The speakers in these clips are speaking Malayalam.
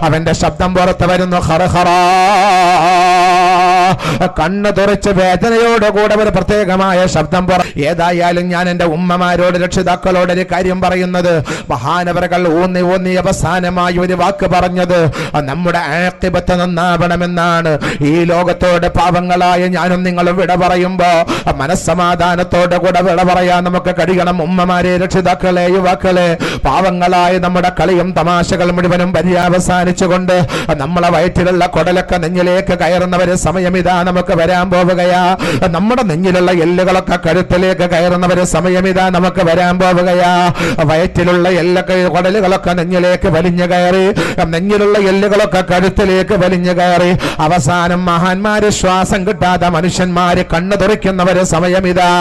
അവന്റെ ശബ്ദം പുറത്ത് വരുന്നു ഖറഖറ. കണ്ണ് തുറച്ച് വേദനയോടുകൂടെ ഒരു പ്രത്യേകമായ ശബ്ദം ഏതായാലും ഞാൻ എന്റെ ഉമ്മമാരോട് രക്ഷിതാക്കളോട് ഒരു കാര്യം പറയുന്നത്, മഹാനവറുകൾ ഊന്നി ഊന്നി അവസാനമായി ഒരു വാക്ക് പറഞ്ഞത് നമ്മുടെ ആഖിബത്ത് നന്നാവണമെന്നാണ്. ഈ ലോകത്തോട് പാവങ്ങളായ ഞാനും നിങ്ങളും വിട പറയുമ്പോ മനസ്സമാധാനത്തോടെ കൂടെ വിട പറയാൻ നമുക്ക് കഴിയണം. ഉമ്മമാരെ, രക്ഷിതാക്കളെ, യുവാക്കളെ, പാവങ്ങളായ നമ്മുടെ കളിയും തമാശകൾ മുഴുവനും പര്യവസാനിച്ചുകൊണ്ട് നമ്മളെ വയറ്റിലുള്ള കുടലൊക്കെ നെഞ്ഞിലേക്ക് കയറുന്നവരെ സമയം ഇതാ നമുക്ക് വരാൻ പോവുകയാ. നമ്മുടെ നെഞ്ഞിലുള്ള എല്ലുകളൊക്കെ കഴുത്തിലേക്ക് കയറുന്നവരെ സമയം ഇതാ നമുക്ക് വരാൻ പോവുകയാ. വയറ്റിലുള്ള കുടലുകളൊക്കെ നെഞ്ഞിലേക്ക് വലിഞ്ഞു കയറി, നെഞ്ഞിലുള്ള എല്ലുകളൊക്കെ കഴുത്തിലേക്ക് വലിഞ്ഞു കയറി, അവസാനം മഹാന്മാര് ശ്വാസം കിട്ടാതെ മനുഷ്യന്മാര് കണ്ണു തുറയ്ക്കുന്നവരെ സമയം ഇതാ.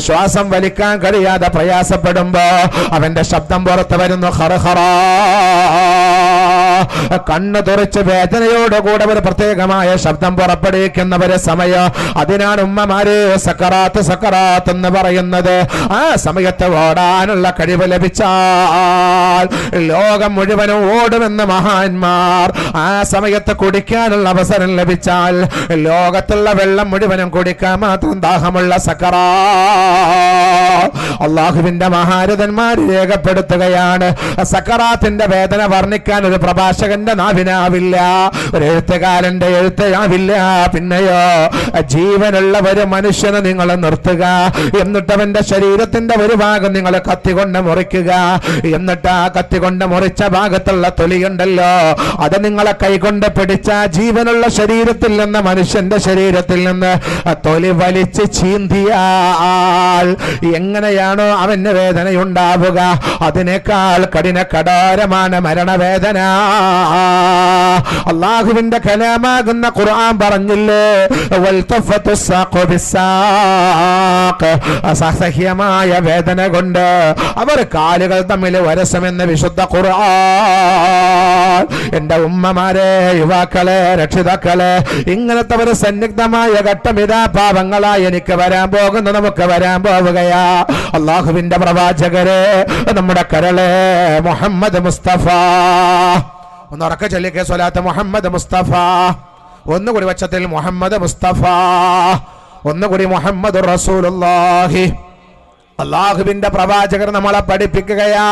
ശ്വാസം വലിക്കാൻ കഴിയാതെ പ്രയാസപ്പെടുമ്പോ അവന്റെ ശബ്ദം പുറത്ത് വരുന്നു ഖറഖറ. കണ്ണ് തുറച്ച് വേദനയോടുകൂടെ ഒരു പ്രത്യേകമായ ശബ്ദം പുറപ്പെടുവിക്കുന്നവരെ സമയം. അതിനാണ് ഉമ്മമാര് സക്കറാത്ത് സക്കറാത്ത് എന്ന് പറയുന്നത്. ആ സമയത്ത് ഓടാനുള്ള കഴിവ് ലഭിച്ചാൽ ലോകം മുഴുവനും ഓടുമെന്ന് മഹാന്മാർ. ആ സമയത്ത് കുടിക്കാനുള്ള അവസരം ലഭിച്ചാൽ ലോകത്തുള്ള വെള്ളം മുഴുവനും കുടിക്കാൻ മാത്രം ദാഹമുള്ള സക്കറാ. അള്ളാഹുവിന്റെ മഹാരഥന്മാർ രേഖപ്പെടുത്തുകയാണ്, സക്കറാത്തിന്റെ വേദന വർണ്ണിക്കാൻ ഒരു പ്രഭാഷകന്റെ നാവിനാവില്ല, ഒരു എഴുത്തുകാരന്റെ എഴുത്താവില്ല. പിന്നെയോ ജീവനുള്ള ഒരു മനുഷ്യനെ നിങ്ങൾ നിർത്തുക, എന്നിട്ട് അവന്റെ ശരീരത്തിന്റെ ഒരു ഭാഗം നിങ്ങൾ കത്തികൊണ്ട് മുറിക്കുക, എന്നിട്ട് ആ കത്തികൊണ്ട് മുറിച്ച ഭാഗത്തുള്ള തൊലിയുണ്ടല്ലോ അത് നിങ്ങളെ കൈകൊണ്ട് പിടിച്ച ജീവനുള്ള ശരീരത്തിൽ നിന്ന്, മനുഷ്യന്റെ ശരീരത്തിൽ നിന്ന് തൊലി വലിച്ച് ചീന്തിയാൽ എങ്ങനെയാണോ അവന് വേദനയുണ്ടാവുക അതിനേക്കാൾ കഠിനകഠോരമാണ് മരണവേദന. അള്ളാഹുവിന്റെ കലാമാകുന്ന ഖുർആൻ പറഞ്ഞില്ലേ, അസഹ്യമായ വേദന കൊണ്ട് അവർ കാലുകൾ തമ്മിൽ വരസമെന്ന് വിശുദ്ധ ഖുർആൻ. എന്റെ ഉമ്മമാരെ, യുവാക്കളെ, രക്ഷിതാക്കളെ, ഇങ്ങനത്തെ ഒരു സന്നിഗ്ധമായ ഘട്ടം ഇതാ പാവങ്ങളായി എനിക്ക് വരാൻ പോകുന്നു, നമുക്ക് വരാൻ പോവുകയാ. അള്ളാഹുവിന്റെ പ്രവാചകരെ, നമ്മുടെ കരളെ മുഹമ്മദ് മുസ്തഫ ഒന്ന് ഉറക്കെ ചൊല്ലിക്കേ, സ്വലാത്ത് മുഹമ്മദ് മുസ്തഫ. ഒന്നുകൂടി വച്ചത്തിൽ മുഹമ്മദ് മുസ്തഫ, ഒന്നുകൂടി മുഹമ്മദ് റസൂലുള്ളാഹി. അള്ളാഹുവിന്റെ പ്രവാചകർ നമ്മളെ പഠിപ്പിക്കുകയാ.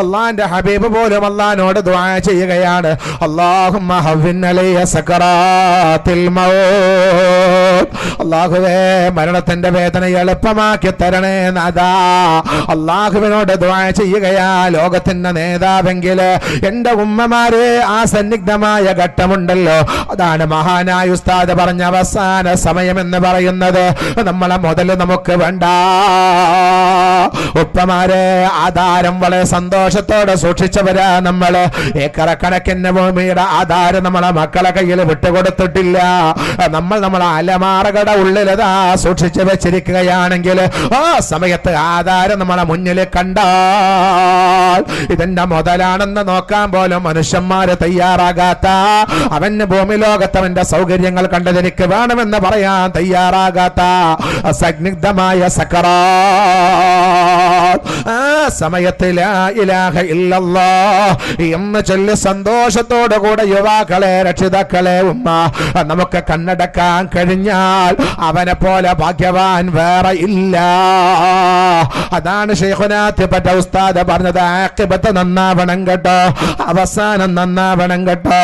അള്ളാന്റെ ഹബീബ് പോലും അള്ളാഹിനോട് ദുആ ചെയ്യുകയാണ്, അല്ലാഹുമ്മ ഹവ്വിൻ അലയ്യ സകറാത്തിൽ മൗത്ത്. അള്ളാഹുവേ, മരണത്തിന്റെ വേദന എളുപ്പമാക്കി തരണേ നാഥാ. അള്ളാഹുവിനോട് ദുആ ചെയ്യുകയാ. ലോകത്തിന്റെ നേതാവെങ്കില് എന്റെ ഉമ്മമാരെ, ആ സന്നിഗ്ധമായ ഘട്ടമുണ്ടല്ലോ, അതാണ് മഹാനായ ഉസ്താദ് പറഞ്ഞ അവസാന സമയമെന്ന് പറയുന്നത്. നമ്മളെ മുതല് നമുക്ക് വേണ്ട. ഉപ്പമാരെ, ആധാരം വളരെ സന്തോഷത്തോടെ സൂക്ഷിച്ചവരാ നമ്മള്. ഏക്കറക്കണക്കിന് ഭൂമിയുടെ ആധാരം നമ്മളെ മക്കളെ കയ്യിൽ വിട്ടുകൊടുത്തിട്ടില്ല. നമ്മളെ അലമാറകളുടെ ഉള്ളിലതാ സൂക്ഷിച്ചു വെച്ചിരിക്കുകയാണെങ്കിൽ ആ സമയത്ത് ആധാരം നമ്മളെ മുന്നിൽ കണ്ടാൽ ഇതെന്റെ മുതലാണെന്ന് നോക്കാൻ പോലും മനുഷ്യന്മാര് തയ്യാറാകാത്ത, അവന് ഭൂമി ലോകത്തവന്റെ സൗകര്യങ്ങൾ കണ്ടതെനിക്ക് വേണമെന്ന് പറയാൻ തയ്യാറാകാത്ത സന്നിഗ്ധമായ സക്കറാ. ആ സമയത്ത് ലാ ഇലാഹ ഇല്ലല്ലാഹ് എന്ന് ചൊല്ലി സന്തോഷത്തോടു കൂടെ യുവാക്കളെ, രക്ഷിതാക്കളെ, ഉമ്മ, നമുക്ക് കണ്ണടക്കാൻ കഴിഞ്ഞാൽ അവനെ പോലെ ഭാഗ്യവാൻ വേറെ ഇല്ല. അതാണ് ശൈഖുനാത്തിപ്പെട്ട ഉസ്താദ് പറഞ്ഞത്, ആഖിബത്ത് നന്നാവണം കേട്ടോ, അവസാനം നന്നാവണം കേട്ടോ.